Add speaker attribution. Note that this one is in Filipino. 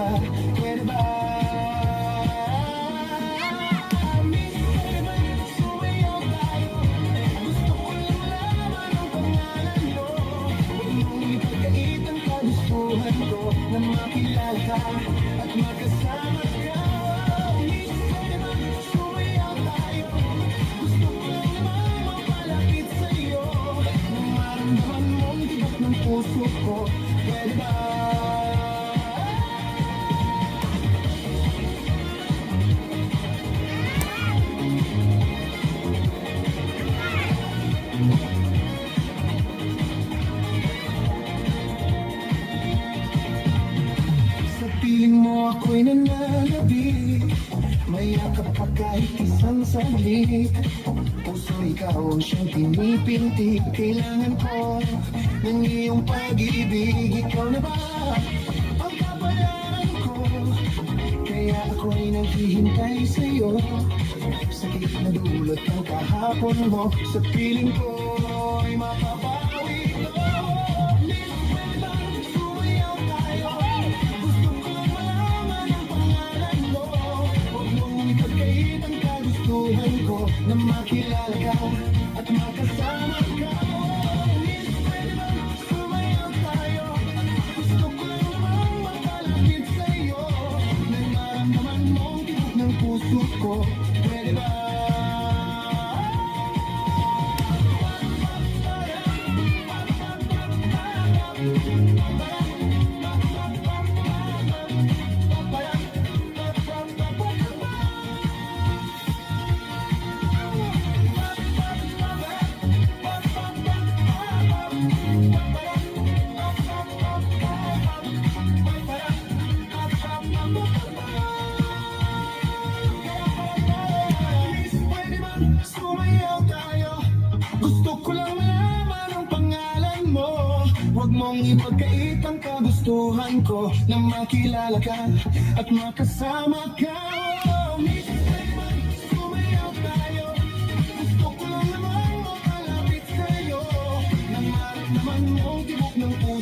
Speaker 1: ka, pwede ba? Miss, pwede ba sumayaw tayo? Gusto ko lang malaman ang pangalan mo. Huwag mong ipagkait ang kagustuhan ko na makilala ka at magkasama ka. Miss, pwede ba sumayaw tayo? Gusto ko lang naman mapalapit sa'yo, nang maramdaman mong tibok ng puso ko, pwede ba? Sa piling mo ako'y nananabi, may yakap pa kahit isang saglit. Puso ikaw ang siyang pinipintig, kailangan ko ng iyong pag-ibig. Ikaw na ba ang kapalaran ko? Kaya ako'y naghihintay sa'yo. Sakit na dulot ng kahapon mo, sa piling ko'y mapapawi ko. Miss, pwede ba sumayaw tayo? Gusto ko lang malaman ang pangalan mo. Huwag mong ipagkait ang kagustuhan ko na makilala ka at makasama ka. Miss, pwede ba sumayaw tayo? Gusto ko lang naman mapalapit sa'yo, nang maramdaman mong tibok ng puso ko, pwede ba? Miss, pwede ba sumayaw tayo? Gusto ko lang malaman ang pangalan mo. Huwag mong ipagkait ang kagustuhan ko na makilala ka at makasama ka. Miss, pwede ba sumayaw tayo? Gusto ko lang naman mapalapit sa'yo, nang maramdaman mong tibok ng puso